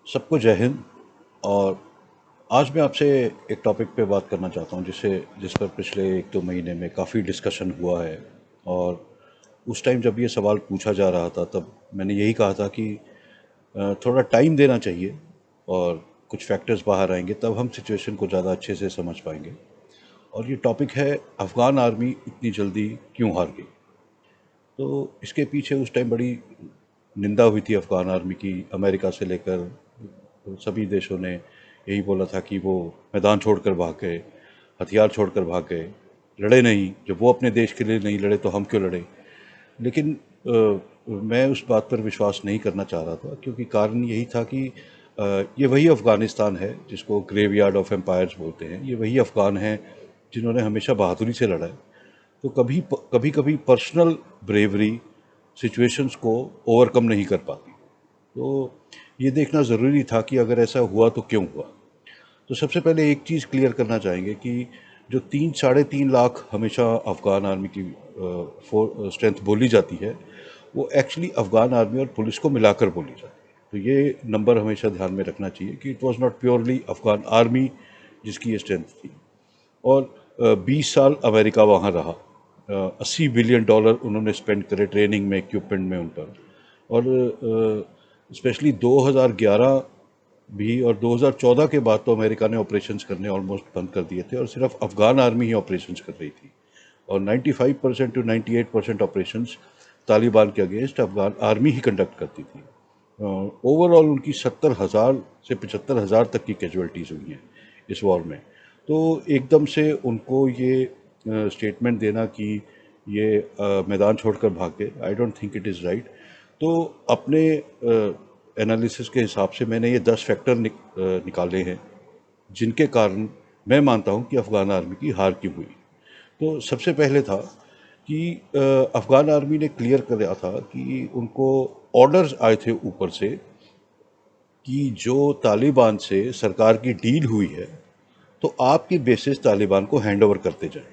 सबको जय हिंद। और आज मैं आपसे एक टॉपिक पे बात करना चाहता हूँ जिस पर पिछले 1-2 महीने में काफ़ी डिस्कशन हुआ है। और उस टाइम जब ये सवाल पूछा जा रहा था तब मैंने यही कहा था कि थोड़ा टाइम देना चाहिए और कुछ फैक्टर्स बाहर आएंगे तब हम सिचुएशन को ज़्यादा अच्छे से समझ पाएंगे। और ये टॉपिक है, अफ़गान आर्मी इतनी जल्दी क्यों हार गई। तो इसके पीछे उस टाइम बड़ी निंदा हुई थी अफ़गान आर्मी की। अमेरिका से लेकर सभी देशों ने यही बोला था कि वो मैदान छोड़कर भाग गए, हथियार छोड़कर भाग गए, लड़े नहीं। जब वो अपने देश के लिए नहीं लड़े तो हम क्यों लड़े। लेकिन मैं उस बात पर विश्वास नहीं करना चाह रहा था, क्योंकि कारण यही था कि ये वही अफ़गानिस्तान है जिसको ग्रेवयार्ड ऑफ एम्पायर्स बोलते हैं। ये वही अफ़गान हैं जिन्होंने हमेशा बहादुरी से लड़ा है। तो कभी कभी पर्सनल ब्रेवरी सिचुएशंस को ओवरकम नहीं कर पाती। तो ये देखना ज़रूरी था कि अगर ऐसा हुआ तो क्यों हुआ। तो सबसे पहले एक चीज़ क्लियर करना चाहेंगे कि जो 3-3.5 लाख हमेशा अफ़गान आर्मी की स्ट्रेंथ बोली जाती है, वो एक्चुअली अफ़गान आर्मी और पुलिस को मिलाकर बोली जाती है। तो ये नंबर हमेशा ध्यान में रखना चाहिए कि it was not purely Afghan army जिसकी ये स्ट्रेंथ थी। और 20 साल अमेरिका वहाँ रहा। 80 बिलियन डॉलर उन्होंने स्पेंड करे ट्रेनिंग में, इक्विपमेंट में उन पर। और स्पेशली 2011 भी और 2014 के बाद तो अमेरिका ने ऑपरेशंस करने ऑलमोस्ट बंद कर दिए थे और सिर्फ अफ़गान आर्मी ही ऑपरेशंस कर रही थी। और 95% टू 98% ऑपरेशंस तालिबान के अगेंस्ट अफ़गान आर्मी ही कंडक्ट करती थी। ओवरऑल उनकी 70,000 से 75,000 तक की कैजुअल्टीज़ हुई हैं इस वॉर में। तो एकदम से उनको ये स्टेटमेंट देना कि ये मैदान छोड़कर भाग गए, I don't think it is right. तो अपने एनालिसिस के हिसाब से मैंने ये 10 फैक्टर निकाले हैं जिनके कारण मैं मानता हूँ कि अफ़गान आर्मी की हार क्यों हुई। तो सबसे पहले था कि अफ़गान आर्मी ने क्लियर कराया था कि उनको ऑर्डर्स आए थे ऊपर से कि जो तालिबान से सरकार की डील हुई है तो आपकी बेसिस तालिबान को हैंड ओवर करते जाएं।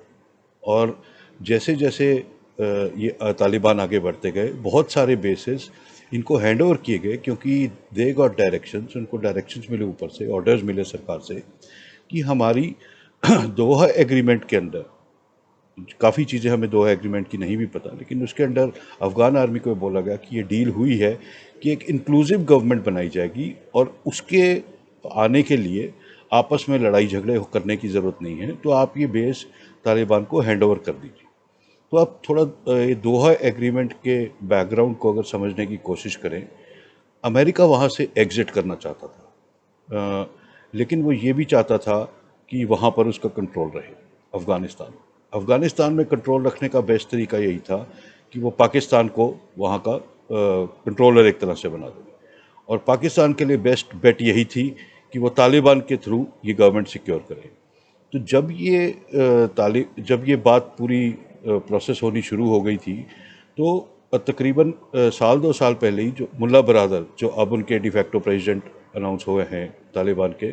और जैसे जैसे तालिबान आगे बढ़ते गए बहुत सारे बेसिस इनको हैंड ओवर किए गए, क्योंकि दे गॉट डायरेक्शंस, उनको डायरेक्शंस मिले ऊपर से, ऑर्डर्स मिले सरकार से कि हमारी दोहा एग्रीमेंट के अंदर काफ़ी चीज़ें हमें दोहा एग्रीमेंट की नहीं भी पता, लेकिन उसके अंदर अफ़गान आर्मी को बोला गया कि ये डील हुई है कि एक इंक्लूसिव गवर्नमेंट बनाई जाएगी और उसके आने के लिए आपस में लड़ाई झगड़े करने की ज़रूरत नहीं है, तो आप ये बेस तालिबान को हैंड ओवर कर दीजिए। तो आप थोड़ा ये दोहा एग्रीमेंट के बैकग्राउंड को अगर समझने की कोशिश करें, अमेरिका वहाँ से एग्ज़िट करना चाहता था, लेकिन वो ये भी चाहता था कि वहाँ पर उसका कंट्रोल रहे। अफ़गानिस्तान अफ़गानिस्तान में कंट्रोल रखने का बेस्ट तरीका यही था कि वो पाकिस्तान को वहाँ का कंट्रोलर एक तरह से बना दे। और पाकिस्तान के लिए बेस्ट बेट यही थी कि वो तालिबान के थ्रू ये गवर्नमेंट सिक्योर करे। तो जब ये बात पूरी प्रोसेस होनी शुरू हो गई थी, तो तकरीबन साल 2 साल पहले ही जो मुल्ला बरादर, जो अब उनके डिफैक्टो प्रेसिडेंट अनाउंस हुए हैं तालिबान के,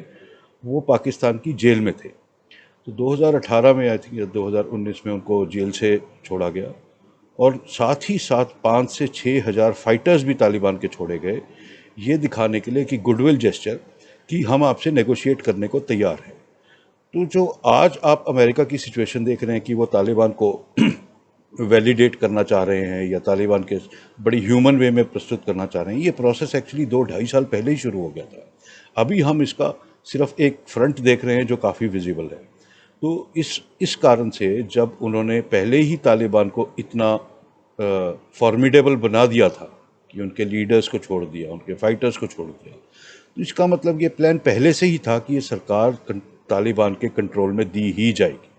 वो पाकिस्तान की जेल में थे। तो 2018 में आई थिंक या 2019 में उनको जेल से छोड़ा गया। और साथ ही साथ 5 से 6 हज़ार फाइटर्स भी तालिबान के छोड़े गए, ये दिखाने के लिए कि गुडविल जेस्चर कि हम आपसे नेगोशिएट करने को तैयार हैं। तो जो आज आप अमेरिका की सिचुएशन देख रहे हैं कि वो तालिबान को वैलिडेट करना चाह रहे हैं या तालिबान के बड़ी ह्यूमन वे में प्रस्तुत करना चाह रहे हैं, ये प्रोसेस एक्चुअली 2-2.5 साल पहले ही शुरू हो गया था। अभी हम इसका सिर्फ एक फ्रंट देख रहे हैं जो काफ़ी विजिबल है। तो इस कारण से जब उन्होंने पहले ही तालिबान को इतना फॉर्मिडेबल बना दिया था कि उनके लीडर्स को छोड़ दिया, उनके फाइटर्स को छोड़ दिया, तो इसका मतलब ये प्लान पहले से ही था कि ये सरकार तालिबान के कंट्रोल में दी ही जाएगी।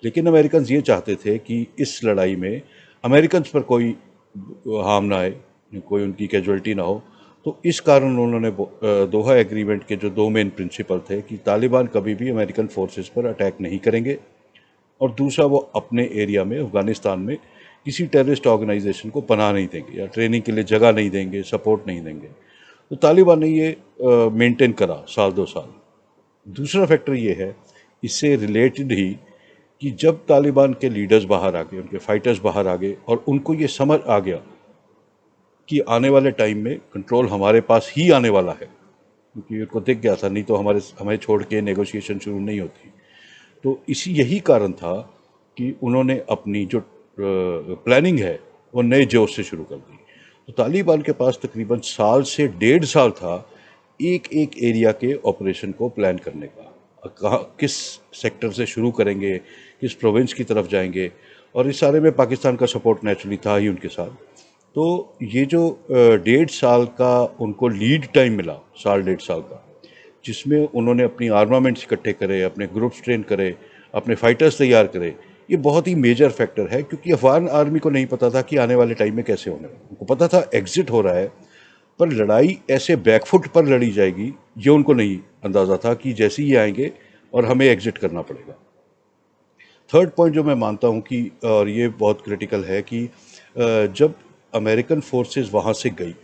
लेकिन अमेरिकन ये चाहते थे कि इस लड़ाई में अमेरिकन पर कोई हार्म ना आए, कोई उनकी कैजुअल्टी ना हो। तो इस कारण उन्होंने दोहा एग्रीमेंट के जो 2 मेन प्रिंसिपल थे कि तालिबान कभी भी अमेरिकन फोर्सेस पर अटैक नहीं करेंगे, और दूसरा वो अपने एरिया में अफ़गानिस्तान में किसी टेररिस्ट ऑर्गेनाइजेशन को पनाह नहीं देंगे या ट्रेनिंग के लिए जगह नहीं देंगे, सपोर्ट नहीं देंगे। तो तालिबान ने ये मेंटेन करा साल 2 साल। दूसरा फैक्टर ये है इससे रिलेटेड ही कि जब तालिबान के लीडर्स बाहर आ गए, उनके फाइटर्स बाहर आ गए और उनको ये समझ आ गया कि आने वाले टाइम में कंट्रोल हमारे पास ही आने वाला है, क्योंकि उनको दिख गया था, नहीं तो हमें छोड़ के नेगोशिएशन शुरू नहीं होती। तो यही कारण था कि उन्होंने अपनी जो प्लानिंग है वो नए जोश से शुरू कर दी। तो तालिबान के पास तकरीबन साल से 1.5 साल था एक एक एरिया के ऑपरेशन को प्लान करने का। कहाँ किस सेक्टर से शुरू करेंगे, किस प्रोविंस की तरफ जाएंगे, और इस सारे में पाकिस्तान का सपोर्ट नेचुरली था ही उनके साथ। तो ये जो 1.5 साल का उनको लीड टाइम मिला, साल 1.5 साल का, जिसमें उन्होंने अपनी आर्मामेंट्स इकट्ठे करे, अपने ग्रुप्स ट्रेन करे, अपने फाइटर्स तैयार करे, ये बहुत ही मेजर फैक्टर है। क्योंकि अफगान आर्मी को नहीं पता था कि आने वाले टाइम में कैसे होने वाला। उनको पता था एग्जिट हो रहा है, पर लड़ाई ऐसे बैकफुट पर लड़ी जाएगी ये उनको नहीं अंदाज़ा था कि जैसे ही आएंगे और हमें एग्जिट करना पड़ेगा। थर्ड पॉइंट जो मैं मानता हूँ कि, और ये बहुत क्रिटिकल है, कि जब अमेरिकन फोर्सेस वहाँ से गई,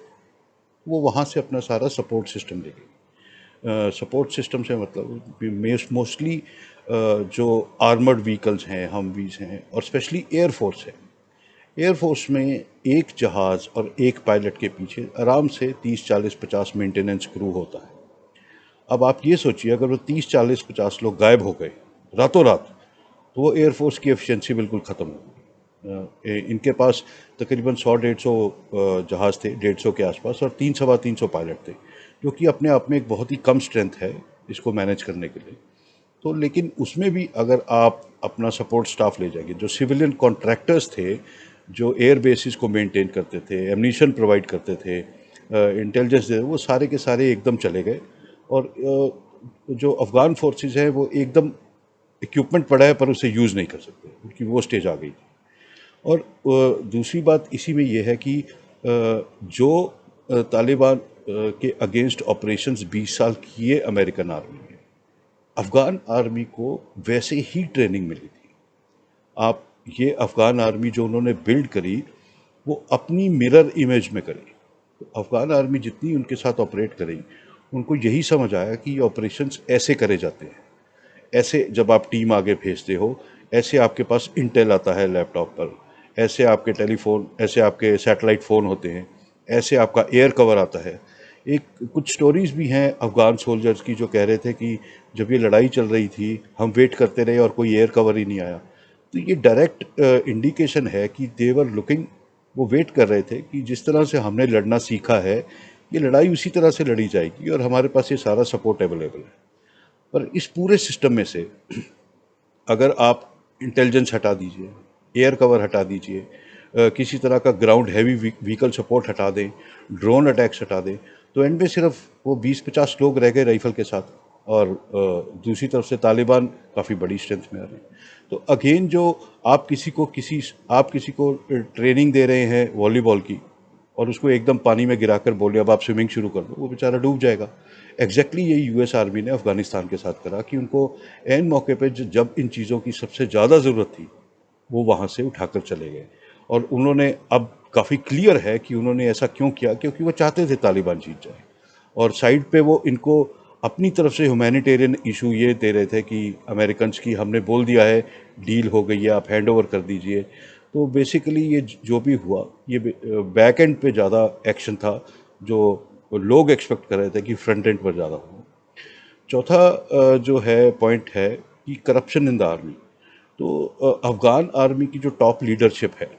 वो वहाँ से अपना सारा सपोर्ट सिस्टम ले गई। सपोर्ट सिस्टम से मतलब मोस्टली जो आर्मर्ड व्हीकल्स हैं, हमवीज हैं, और स्पेशली एयरफोर्स है। एयरफोर्स में एक जहाज़ और एक पायलट के पीछे आराम से 30 40 50 मेंटेनेंस क्रू होता है। अब आप ये सोचिए, अगर वो 30 40 50 लोग गायब हो गए रातों रात, तो वो एयरफोर्स की एफिशिएंसी बिल्कुल ख़त्म हो गई। इनके पास तकरीबन 100 150 जहाज़ थे, 150 के आसपास, और 300 325 पायलट थे, जो कि अपने आप में एक बहुत ही कम स्ट्रेंथ है इसको मैनेज करने के लिए। तो लेकिन उसमें भी अगर आप अपना सपोर्ट स्टाफ ले जाएंगे, जो सिविलियन कॉन्ट्रैक्टर्स थे, जो एयर बेसिस को मेंटेन करते थे, एमनीशन प्रोवाइड करते थे, इंटेलिजेंस दे, वो सारे के सारे एकदम चले गए। और जो अफ़गान फोर्सेस हैं वो एकदम इक्विपमेंट पड़ा है पर उसे यूज़ नहीं कर सकते, क्योंकि वो स्टेज आ गई थी। और दूसरी बात इसी में ये है कि जो तालिबान के अगेंस्ट ऑपरेशंस 20 साल किए अमेरिकन आर्मी ने, अफ़गान आर्मी को वैसे ही ट्रेनिंग मिली थी। आप ये अफ़गान आर्मी जो उन्होंने बिल्ड करी, वो अपनी मिरर इमेज में करी। तो अफ़गान आर्मी जितनी उनके साथ ऑपरेट करी, उनको यही समझ आया कि ये ऑपरेशंस ऐसे करे जाते हैं। ऐसे जब आप टीम आगे भेजते हो, ऐसे आपके पास इंटेल आता है लैपटॉप पर, ऐसे आपके टेलीफोन, ऐसे आपके सैटेलाइट फ़ोन होते हैं, ऐसे आपका एयर कवर आता है। एक कुछ स्टोरीज़ भी हैं अफ़गान सोल्जर्स की जो कह रहे थे कि जब ये लड़ाई चल रही थी, हम वेट करते रहे और कोई एयर कवर ही नहीं आया। तो ये डायरेक्ट इंडिकेशन है कि दे वर लुकिंग, वो वेट कर रहे थे कि जिस तरह से हमने लड़ना सीखा है, ये लड़ाई उसी तरह से लड़ी जाएगी और हमारे पास ये सारा सपोर्ट अवेलेबल है। पर इस पूरे सिस्टम में से अगर आप इंटेलिजेंस हटा दीजिए, एयर कवर हटा दीजिए, किसी तरह का ग्राउंड हैवी व्हीकल सपोर्ट हटा दें, ड्रोन अटैक्स हटा दें, तो एंड में सिर्फ वो 20 50 लोग रह गए राइफल के साथ। और दूसरी तरफ से तालिबान काफ़ी बड़ी स्ट्रेंथ में आ रहे हैं। तो अगेन जो आप किसी को ट्रेनिंग दे रहे हैं वॉलीबॉल की, और उसको एकदम पानी में गिराकर बोले अब आप स्विमिंग शुरू कर दो, वो बेचारा डूब जाएगा। एग्जैक्टली यही यूएस आर्मी ने अफगानिस्तान के साथ करा कि उनको एन मौके पे जब इन चीज़ों की सबसे ज़्यादा ज़रूरत थी, वो वहाँ से उठाकर चले गए। और उन्होंने, अब काफ़ी क्लियर है कि उन्होंने ऐसा क्यों किया, क्योंकि वो चाहते थे तालिबान जीत जाए। और साइड पे वो इनको अपनी तरफ से ह्यूमैनिटेरियन इशू ये दे रहे थे कि अमेरिकन्स की हमने बोल दिया है, डील हो गई है, आप हैंड ओवर कर दीजिए। तो बेसिकली ये जो भी हुआ, ये बैक एंड पे ज़्यादा एक्शन था, जो लोग एक्सपेक्ट कर रहे थे कि फ्रंट एंड पर ज़्यादा हो। चौथा जो है पॉइंट है कि करप्शन इन द आर्मी। तो अफ़गान आर्मी की जो टॉप लीडरशिप है,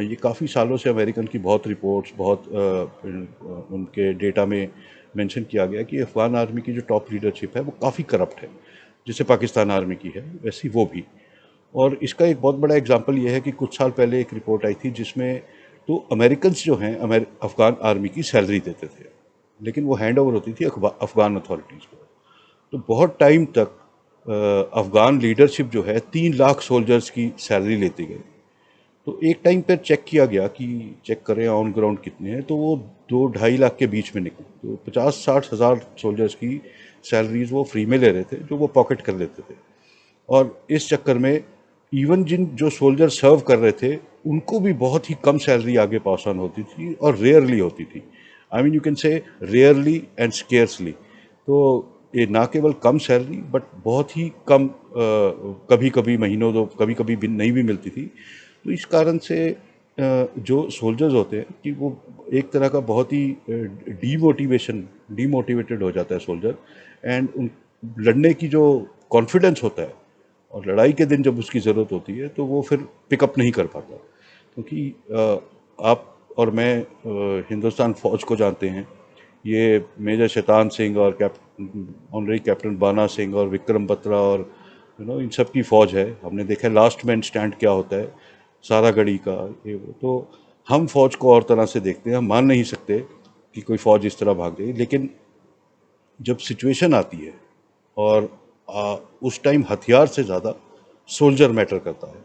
ये काफ़ी सालों से अमेरिकन की बहुत रिपोर्ट्स, बहुत उनके डेटा में मेंशन किया गया कि अफ़गान आर्मी की जो टॉप लीडरशिप है वो काफ़ी करप्ट है। जैसे पाकिस्तान आर्मी की है, वैसी वो भी। और इसका एक बहुत बड़ा एग्जांपल ये है कि कुछ साल पहले एक रिपोर्ट आई थी जिसमें, तो अमेरिकन्स जो हैं अफ़गान आर्मी की सैलरी देते थे, लेकिन वो हैंड ओवर होती थी अफ़गान अथॉरिटीज़ को। तो बहुत टाइम तक अफ़गान लीडरशिप जो है 3 लाख सोल्जर्स की सैलरी लेती गई। तो एक टाइम पर चेक किया गया कि चेक करें ऑन ग्राउंड कितने हैं, तो वो 2 ढाई लाख के बीच में निकले। तो 50 60 हज़ार सोल्जर्स की सैलरीज वो फ्री में ले रहे थे, जो वो पॉकेट कर लेते थे। और इस चक्कर में इवन जो सोल्जर सर्व कर रहे थे, उनको भी बहुत ही कम सैलरी आगे पास ऑन होती थी, और रेयरली होती थी। I mean you can say rarely and scarcely. तो ये ना केवल कम सैलरी, बट बहुत ही कम, कभी कभी महीनों, दो कभी कभी भी नहीं भी मिलती थी। तो इस कारण से जो सोल्जर्स होते हैं कि वो एक तरह का बहुत ही डीमोटिवेशन डीमोटिवेटेड हो जाता है सोल्जर, एंड उन लड़ने की जो कॉन्फिडेंस होता है और लड़ाई के दिन जब उसकी ज़रूरत होती है तो वो फिर पिकअप नहीं कर पाता, क्योंकि आप और मैं हिंदुस्तान फ़ौज को जानते हैं। ये मेजर शैतान सिंह और ऑनरेरी कैप्टन बाना सिंह और विक्रम बत्रा और इन सब की फ़ौज है। हमने देखा है लास्ट मैन स्टैंड क्या होता है, सारागढ़ी का ये वो। तो हम फ़ौज को और तरह से देखते हैं, हम मान नहीं सकते कि कोई फ़ौज इस तरह भाग गई, लेकिन जब सिचुएशन आती है और उस टाइम हथियार से ज़्यादा सोल्जर मैटर करता है।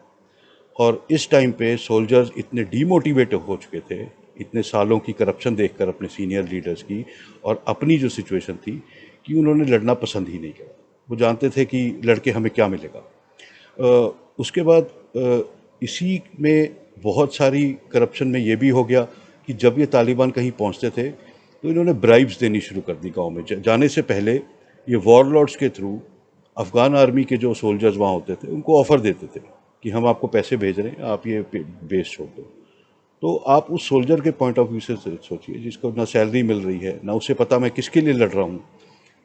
और इस टाइम पे सोल्जर्स इतने डीमोटिवेट हो चुके थे, इतने सालों की करप्शन देखकर अपने सीनियर लीडर्स की और अपनी जो सिचुएशन थी, कि उन्होंने लड़ना पसंद ही नहीं किया। वो जानते थे कि लड़के हमें क्या मिलेगा। उसके बाद इसी में बहुत सारी करप्शन में ये भी हो गया कि जब ये तालिबान कहीं पहुंचते थे तो इन्होंने ब्राइब्स देनी शुरू कर दी गांव में। जाने से पहले ये वॉरलॉर्ड्स के थ्रू अफ़गान आर्मी के जो सोल्जर्स वहाँ होते थे उनको ऑफ़र देते थे कि हम आपको पैसे भेज रहे हैं, आप ये बेस छोड़ दो। तो आप उस सोल्जर के पॉइंट ऑफ व्यू से सोचिए, जिसको ना सैलरी मिल रही है, ना उसे पता मैं किसके लिए लड़ रहा हूँ,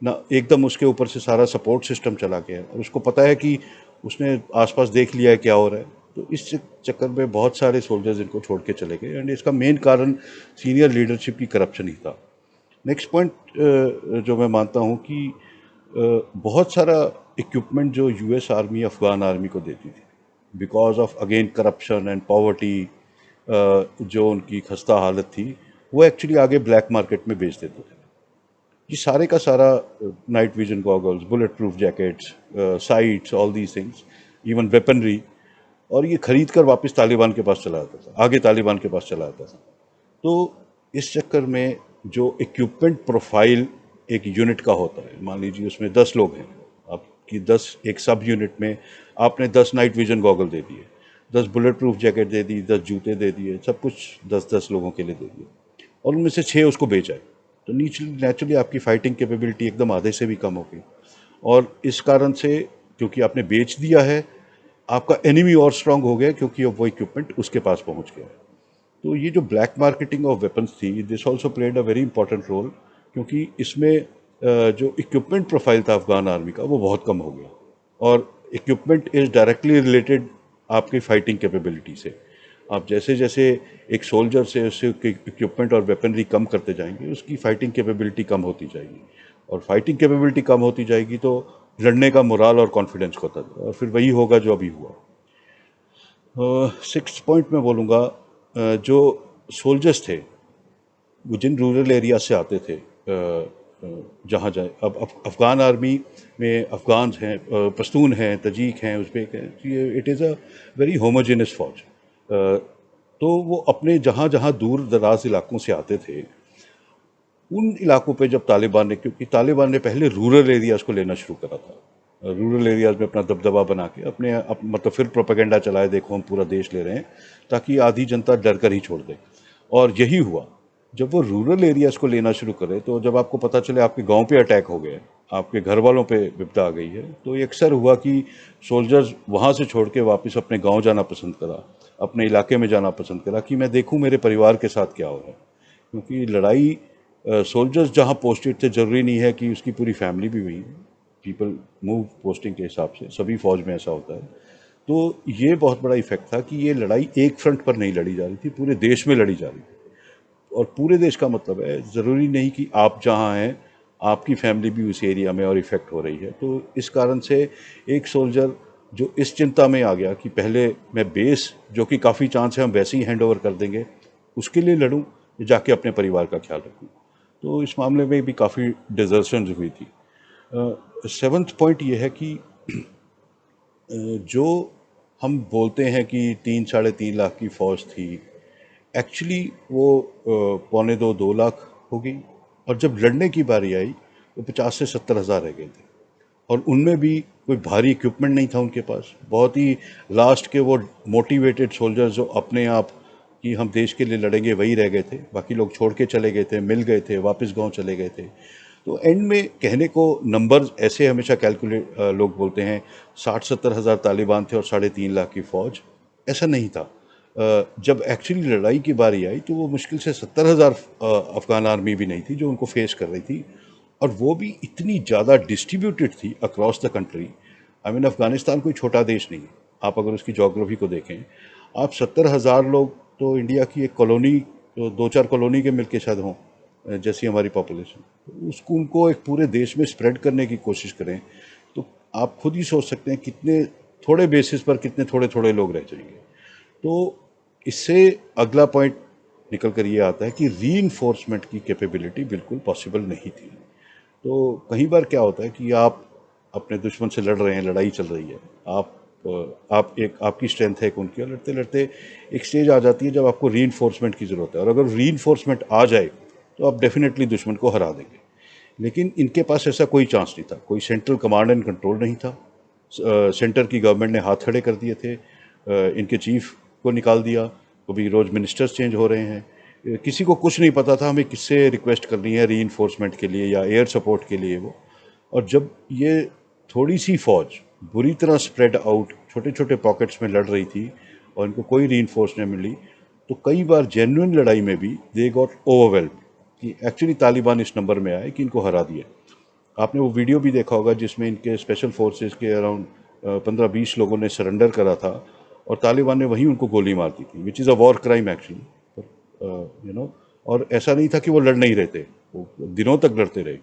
ना एकदम उसके ऊपर से सारा सपोर्ट सिस्टम चला गया है और उसको पता है कि उसने आसपास देख लिया है क्या हो रहा है। तो इस चक्कर में बहुत सारे सोल्जर्स इनको छोड़ के चले गए, एंड इसका मेन कारण सीनियर लीडरशिप की करप्शन ही था। नेक्स्ट पॉइंट जो मैं मानता हूँ कि बहुत सारा इक्विपमेंट जो यूएस आर्मी अफ़गान आर्मी को देती थी, because of again corruption and poverty, जो उनकी खस्ता हालत थी, वो एक्चुअली आगे ब्लैक मार्केट में बेच देते थे। ये सारे का सारा night vision goggles, bullet proof jackets, sites, all these things, even weaponry, और ये खरीद कर वापस तालिबान के पास चला जाता था, आगे तालिबान के पास चला जाता था। तो इस चक्कर में जो इक्विपमेंट प्रोफाइल एक यूनिट का होता है, मान लीजिए उसमें 10 लोग हैं, आपकी 10 एक सब यूनिट में आपने 10 नाइट विजन गॉगल दे दिए, 10 बुलेट प्रूफ जैकेट दे दी, 10 जूते दे दिए, सब कुछ 10-10 लोगों के लिए दे दिए, और उनमें से 6 उसको बेच आए, तो नेचुरली आपकी फाइटिंग कैपेबिलिटी एकदम आधे से भी कम हो गई। और इस कारण से, क्योंकि आपने बेच दिया है, आपका एनिमी और स्ट्रांग हो गया, क्योंकि अब वो इक्विपमेंट उसके पास पहुंच गया। तो ये जो ब्लैक मार्केटिंग ऑफ वेपन्स थी, this also played a very important role, क्योंकि इसमें जो इक्विपमेंट प्रोफाइल था अफगान आर्मी का, वो बहुत कम हो गया। और इक्विपमेंट इज डायरेक्टली रिलेटेड आपकी फाइटिंग कैपेबिलिटी से। आप जैसे जैसे एक सोल्जर से उससे इक्विपमेंट और वेपनरी कम करते जाएंगे, उसकी फाइटिंग कैपेबिलिटी कम होती जाएगी, और फाइटिंग कैपेबिलिटी कम होती जाएगी तो लड़ने का मोराल और कॉन्फिडेंस होता जाएगा, और फिर वही होगा जो अभी हुआ। सिक्स पॉइंट में बोलूँगा, जो सोल्जर्स थे वो जिन रूरल एरिया से आते थे, जहाँ जाए, अब अफ़गान आर्मी में अफ़गान हैं, पश्तून हैं, तजीक हैं, उज़्बेक हैं, ये it is a very homogeneous फौज। तो वो अपने जहाँ जहाँ दूर दराज इलाकों से आते थे, उन इलाकों पे जब तालिबान ने, क्योंकि तालिबान ने पहले रूरल एरियाज़ को लेना शुरू करा था, रूरल एरियाज़ में अपना दबदबा बना के मतलब फिर प्रोपेगेंडा चलाए, देखो हम पूरा देश ले रहे हैं, ताकि आधी जनता डर कर ही छोड़ दे। और यही हुआ, जब वो रूरल एरियाज़ को लेना शुरू करे, तो जब आपको पता चले आपके गांव पे अटैक हो गए, आपके घर वालों पे विपदा आ गई है, तो ये अक्सर हुआ कि सोल्जर्स वहाँ से छोड़ के वापस अपने गांव जाना पसंद करा, अपने इलाके में जाना पसंद करा, कि मैं देखूं मेरे परिवार के साथ क्या हो रहा है। क्योंकि लड़ाई, सोल्जर्स जहाँ पोस्टेड थे, ज़रूरी नहीं है कि उसकी पूरी फैमिली भी हुई। पीपल मूव पोस्टिंग के हिसाब से, सभी फौज में ऐसा होता है। तो ये बहुत बड़ा इफेक्ट था कि ये लड़ाई एक फ्रंट पर नहीं लड़ी जा रही थी, पूरे देश में लड़ी जा रही थी। और पूरे देश का मतलब है, ज़रूरी नहीं कि आप जहाँ हैं आपकी फैमिली भी उस एरिया में और इफ़ेक्ट हो रही है। तो इस कारण से एक सोल्जर जो इस चिंता में आ गया कि पहले मैं बेस, जो कि काफ़ी चांस है हम वैसे ही हैंड ओवर कर देंगे, उसके लिए लड़ूं, जाके अपने परिवार का ख्याल रखूं। तो इस मामले में भी काफ़ी डिजर्शन हुई थी। सेवन्थ पॉइंट ये है कि जो हम बोलते हैं कि 3-3.5 लाख की फ़ौज थी, एक्चुअली वो 2.25-2 लाख हो गई, और जब लड़ने की बारी आई तो 50 से 70 हज़ार रह गए थे, और उनमें भी कोई भारी इक्विपमेंट नहीं था उनके पास। बहुत ही लास्ट के वो मोटिवेटेड सोल्जर्स जो अपने आप कि हम देश के लिए लड़ेंगे, वही रह गए थे, बाकी लोग छोड़ के चले गए थे, मिल गए थे, वापस गांव चले गए थे। तो एंड में कहने को नंबर्स ऐसे हमेशा कैलकुलेट, लोग बोलते हैं 60-70 हज़ार तालिबान थे और 3.5 लाख की फ़ौज, ऐसा नहीं था। जब एक्चुअली लड़ाई की बारी आई तो वो मुश्किल से 70,000 अफ़गान आर्मी भी नहीं थी जो उनको फेस कर रही थी, और वो भी इतनी ज़्यादा डिस्ट्रीब्यूटेड थी across the country. I mean Afghanistan कोई छोटा देश नहीं है, आप अगर उसकी जोग्राफी को देखें, आप 70,000 लोग तो इंडिया की एक कॉलोनी, तो दो चार कॉलोनी के मिलके शायद हों, जैसी हमारी पॉपुलेशन, उसको उनको एक पूरे देश में स्प्रेड करने की कोशिश करें, तो आप खुद ही सोच सकते हैं कितने थोड़े बेसिस पर कितने थोड़े थोड़े लोग रह जाएंगे। तो इससे अगला पॉइंट निकल कर ये आता है कि रीइंफोर्समेंट की कैपेबिलिटी बिल्कुल पॉसिबल नहीं थी। तो कई बार क्या होता है कि आप अपने दुश्मन से लड़ रहे हैं, लड़ाई चल रही है, आप एक आपकी स्ट्रेंथ है एक उनकी, और लड़ते लड़ते एक स्टेज आ जाती है जब आपको रीइंफोर्समेंट की ज़रूरत है, और अगर रीइंफोर्समेंट आ जाए तो आप डेफिनेटली दुश्मन को हरा देंगे। लेकिन इनके पास ऐसा कोई चांस नहीं था, कोई सेंट्रल कमांड एंड कंट्रोल नहीं था। सेंटर की गवर्नमेंट ने हाथ खड़े कर दिए थे, इनके चीफ को निकाल दिया, कभी रोज़ मिनिस्टर्स चेंज हो रहे हैं, किसी को कुछ नहीं पता था हमें किससे रिक्वेस्ट करनी है रीइंफोर्समेंट के लिए या एयर सपोर्ट के लिए वो। और जब ये थोड़ी सी फौज बुरी तरह स्प्रेड आउट छोटे छोटे पॉकेट्स में लड़ रही थी और इनको कोई रीइंफोर्स नहीं मिली, तो कई बार जेन्युइन लड़ाई में भी दे गॉट ओवरवेल्म कि एक्चुअली तालिबान इस नंबर में आए कि इनको हरा दिया। आपने वो वीडियो भी देखा होगा जिसमें इनके स्पेशल फोर्सेस के अराउंड 15-20 लोगों ने सरेंडर करा था, और तालिबान ने वहीं उनको गोली मार दी थी, which is a war crime actually, you know. और ऐसा नहीं था कि वो लड़ नहीं रहे थे, वो दिनों तक लड़ते रहे।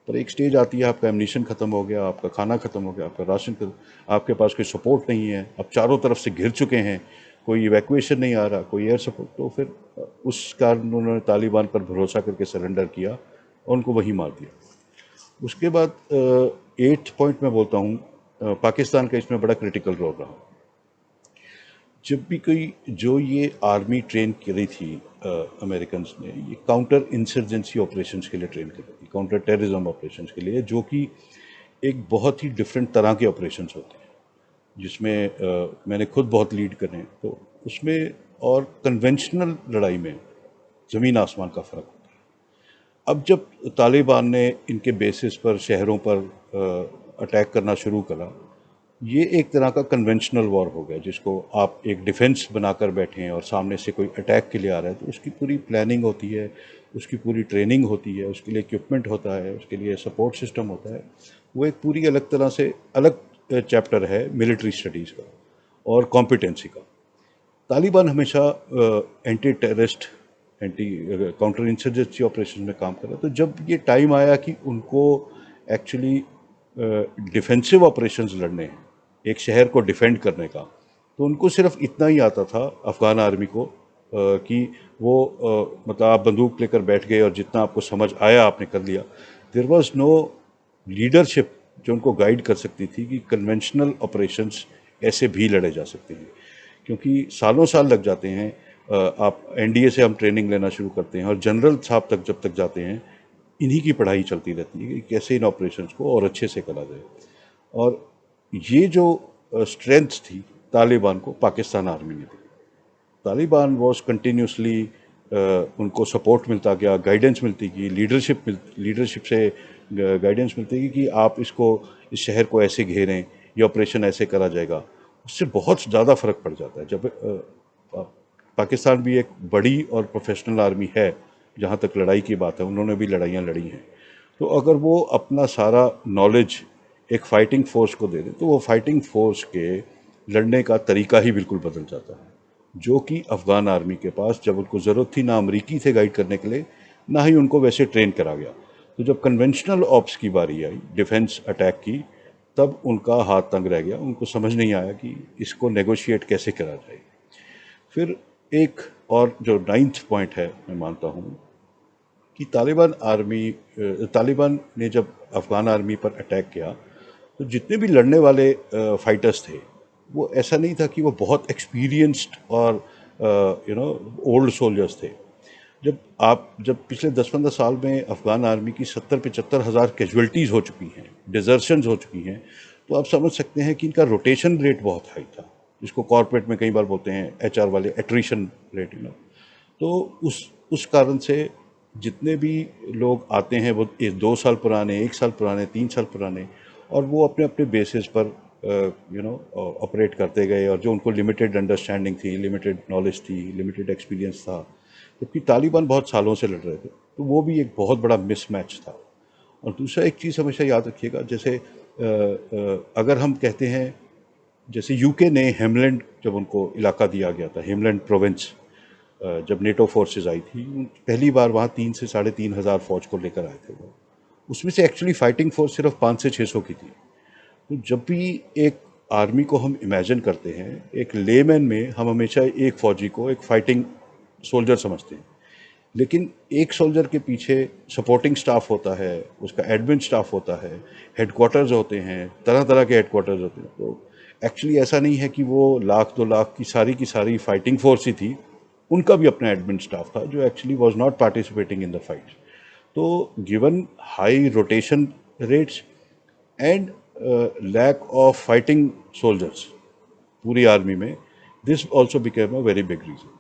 पर एक स्टेज आती है, आपका एमनीशन ख़त्म हो गया, आपका खाना ख़त्म हो गया, आपका राशन खत्म, आपके पास कोई सपोर्ट नहीं है, आप चारों तरफ से घिर चुके हैं, कोई इवैक्यूएशन नहीं आ रहा, कोई एयर सपोर्ट, तो फिर उस कारण उन्होंने तालिबान पर भरोसा करके सरेंडर किया और उनको वहीं मार दिया। उसके बाद 8th पॉइंट मैं बोलता हूँ, पाकिस्तान का इसमें बड़ा क्रिटिकल रोल रहा। जब भी कोई जो ये आर्मी ट्रेन करी थी अमेरिकन ने, ये काउंटर इंसर्जेंसी ऑपरेशंस के लिए ट्रेन करी थी, काउंटर टेररिज्म ऑपरेशंस के लिए, जो कि एक बहुत ही डिफरेंट तरह के ऑपरेशंस होते हैं, जिसमें मैंने खुद बहुत लीड करे हैं, तो उसमें और कन्वेंशनल लड़ाई में ज़मीन आसमान का फ़र्क होता है। अब जब तालिबान ने इनके बेसिस पर शहरों पर अटैक करना शुरू करा, ये एक तरह का कन्वेंशनल वॉर हो गया, जिसको आप एक डिफेंस बनाकर बैठे हैं और सामने से कोई अटैक के लिए आ रहा है, तो उसकी पूरी प्लानिंग होती है, उसकी पूरी ट्रेनिंग होती है, उसके लिए इक्विपमेंट होता है, उसके लिए सपोर्ट सिस्टम होता है। वो एक पूरी अलग तरह से अलग चैप्टर है मिलिट्री स्टडीज़ का और कॉम्पिटेंसी का। तालिबान हमेशा anti terrorist, anti counter insurgency operation में काम कर रहा है। तो जब ये टाइम आया कि उनको एक्चुअली डिफेंसिव ऑपरेशंस लड़ने हैं, एक शहर को डिफेंड करने का, तो उनको सिर्फ इतना ही आता था अफ़गान आर्मी को, कि वो मतलब आप बंदूक लेकर बैठ गए और जितना आपको समझ आया आपने कर लिया। देयर वाज नो लीडरशिप जो उनको गाइड कर सकती थी कि कन्वेंशनल ऑपरेशंस ऐसे भी लड़े जा सकते हैं, क्योंकि सालों साल लग जाते हैं। आप एनडीए से हम ट्रेनिंग लेना शुरू करते हैं और जनरल साहब तक जब तक जाते हैं, इन्हीं की पढ़ाई चलती रहती है कि कैसे इन ऑपरेशंस को और अच्छे से करा जाए। और ये जो स्ट्रेंथ थी तालिबान को पाकिस्तान आर्मी ने दी। तालिबान वॉज कंटिन्यूसली, उनको सपोर्ट मिलता गया, गाइडेंस मिलती गई, लीडरशिप से गाइडेंस मिलती गई कि आप इसको, इस शहर को ऐसे घेरें, ये ऑपरेशन ऐसे करा जाएगा। उससे बहुत ज़्यादा फ़र्क पड़ जाता है जब पाकिस्तान भी एक बड़ी और प्रोफेशनल आर्मी है, जहाँ तक लड़ाई की बात है, उन्होंने भी लड़ाइयाँ लड़ी हैं। तो अगर वो अपना सारा नॉलेज एक फ़ाइटिंग फ़ोर्स को दे दें, तो वो फ़ाइटिंग फ़ोर्स के लड़ने का तरीका ही बिल्कुल बदल जाता है, जो कि अफ़गान आर्मी के पास जब उनको ज़रूरत थी, ना अमरीकी थे गाइड करने के लिए, ना ही उनको वैसे ट्रेन करा गया। तो जब कन्वेंशनल ऑप्स की बारी आई, डिफेंस अटैक की, तब उनका हाथ तंग रह गया, उनको समझ नहीं आया कि इसको नेगोशिएट कैसे करा जाए। फिर एक और जो 9th पॉइंट है, मैं मानता हूँ कि तालिबान ने जब अफ़गान आर्मी पर अटैक किया, तो जितने भी लड़ने वाले फाइटर्स थे, वो ऐसा नहीं था कि वो बहुत एक्सपीरियंस्ड और ओल्ड सोल्जर्स थे। जब पिछले 10-15 साल में अफ़गान आर्मी की 70-75 हज़ार कैजुअल्टीज़ हो चुकी हैं, डिजर्शंस हो चुकी हैं, तो आप समझ सकते हैं कि इनका रोटेशन रेट बहुत हाई था, जिसको कॉर्पोरेट में कई बार बोलते हैं एचआर वाले एट्रिशन रेट, तो उस कारण से जितने भी लोग आते हैं वो 2 साल पुराने, 1 साल पुराने, 3 साल पुराने, और वो अपने अपने बेसिस पर ऑपरेट करते गए, और जो उनको लिमिटेड अंडरस्टैंडिंग थी, लिमिटेड नॉलेज थी, लिमिटेड एक्सपीरियंस था, जबकि तालिबान बहुत सालों से लड़ रहे थे, तो वो भी एक बहुत बड़ा मिसमैच था। और दूसरा एक चीज़ हमेशा याद रखिएगा, जैसे अगर हम कहते हैं, जैसे यूके ने हेमलैंड, जब उनको इलाका दिया गया था, हेमलैंड प्रोविंस, जब नेटो फोर्सेस आई थी, पहली बार वहाँ 3 से 3,500 फौज को लेकर आए थे वो। उसमें से एक्चुअली फाइटिंग फोर्स सिर्फ 500 से 600 की थी। तो जब भी एक आर्मी को हम इमेजिन करते हैं, एक लेमैन में हम हमेशा एक फौजी को एक फाइटिंग सोल्जर समझते हैं, लेकिन एक सोल्जर के पीछे सपोर्टिंग स्टाफ होता है, उसका एडमिन स्टाफ होता है, हेडक्वार्टर्स होते हैं, तरह तरह के हेडक्वार्टर्स होते हैं। तो एक्चुअली ऐसा नहीं है कि वो 1,00,000 2,00,000 की सारी फाइटिंग फोर्स ही थी, उनका भी अपना एडमिन स्टाफ था जो actually was not participating in the fight. तो given high rotation rates and lack of fighting soldiers पूरी आर्मी में, this also became a very big reason.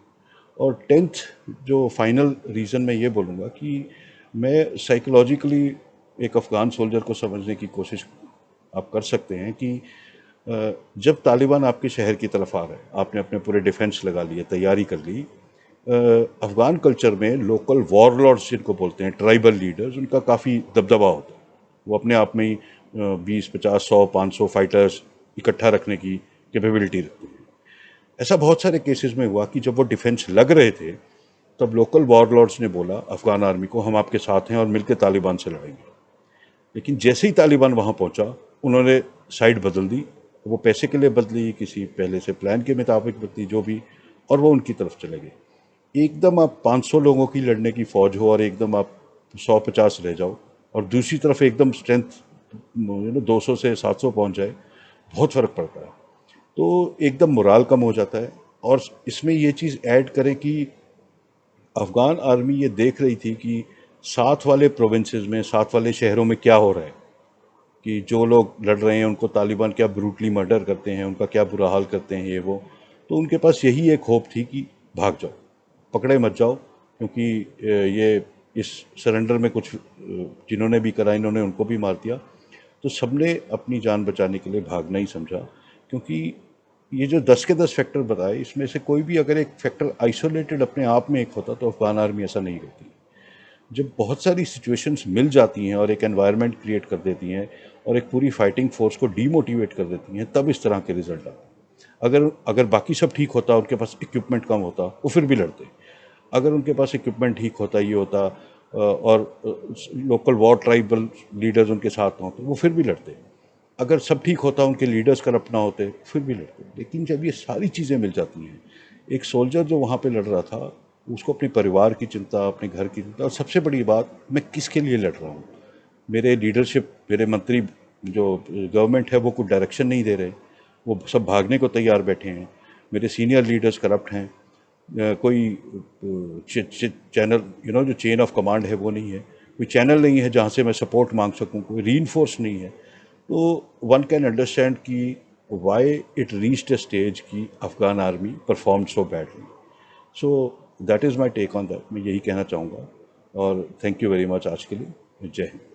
और टेंथ जो फाइनल रीज़न मैं ये बोलूँगा कि मैं साइकोलॉजिकली एक अफ़गान सोल्जर को समझने की कोशिश आप कर सकते हैं कि जब तालिबान आपके शहर की तरफ आ रहे हैं, आपने अपने पूरे डिफेंस लगा लिए, तैयारी कर ली, अफ़गान कल्चर में लोकल वॉरलॉर्ड्स जिनको बोलते हैं, ट्राइबल लीडर्स, उनका काफ़ी दबदबा होता है। वो अपने आप में ही 20, 50, 100, 500 फाइटर्स इकट्ठा रखने की कैपेबिलिटी रखते हैं। ऐसा बहुत सारे केसेस में हुआ कि जब वो डिफेंस लग रहे थे, तब लोकल वॉरलॉर्ड्स ने बोला अफ़गान आर्मी को, हम आपके साथ हैं और मिलकर तालिबान से लड़ेंगे। लेकिन जैसे ही तालिबान वहाँ पहुँचा, उन्होंने साइड बदल दी। वो पैसे के लिए बदली, किसी पहले से प्लान के मुताबिक बदली, जो भी, और वो उनकी तरफ चले गए। एकदम आप 500 लोगों की लड़ने की फौज हो और एकदम आप 100-50 रह जाओ, और दूसरी तरफ एकदम स्ट्रेंथ 200 से 700 पहुंच जाए, बहुत फर्क पड़ता है। तो एकदम मोराल कम हो जाता है। और इसमें ये चीज़ ऐड करें कि अफ़गान आर्मी ये देख रही थी कि साथ वाले प्रोविंसेस में, साथ वाले शहरों में क्या हो रहा है, कि जो लोग लड़ रहे हैं उनको तालिबान क्या ब्रूटली मर्डर करते हैं, उनका क्या बुरा हाल करते हैं, ये वो। तो उनके पास यही एक होप थी कि भाग जाओ, पकड़े मत जाओ, क्योंकि ये इस सरेंडर में कुछ जिन्होंने भी करा, इन्होंने उनको भी मार दिया। तो सबने अपनी जान बचाने के लिए भागना ही समझा, क्योंकि ये जो 10 के 10 फैक्टर बताए, इसमें से कोई भी अगर एक फैक्टर आइसोलेटेड अपने आप में एक होता, तो अफ़गान आर्मी ऐसा नहीं करती। जब बहुत सारी सिचुएशंस मिल जाती हैं और एक एनवायरनमेंट क्रिएट कर देती हैं और एक पूरी फाइटिंग फोर्स को डीमोटिवेट कर देती हैं, तब इस तरह के रिजल्ट आते हैं। अगर अगर बाकी सब ठीक होता, उनके पास इक्विपमेंट कम होता, वो फिर भी लड़ते। अगर उनके पास इक्विपमेंट ठीक होता, ये होता, और लोकल वॉर ट्राइबल लीडर्स उनके साथ होते, वो फिर भी लड़ते। अगर सब ठीक होता, उनके लीडर्स करप्ट ना होते, फिर भी लड़ते। लेकिन जब ये सारी चीज़ें मिल जाती हैं, एक सोल्जर जो वहाँ पे लड़ रहा था, उसको अपने परिवार की चिंता, अपने घर की चिंता, और सबसे बड़ी बात, मैं किसके लिए लड़ रहा हूँ। मेरे लीडरशिप, मेरे मंत्री, जो गवर्नमेंट है, वो कुछ डायरेक्शन नहीं दे रहे, वो सब भागने को तैयार बैठे हैं। मेरे सीनियर लीडर्स करप्ट हैं। कोई चैनल, जो चेन ऑफ कमांड है वो नहीं है, कोई चैनल नहीं है जहाँ से मैं सपोर्ट मांग सकूँ, कोई रीइंफोर्स नहीं है। तो वन कैन अंडरस्टैंड कि why it reached a stage कि Afghan army perform so badly. So that is my take on that. मैं यही कहना चाहूँगा, और थैंक यू वेरी मच आज के लिए। जय हिंद।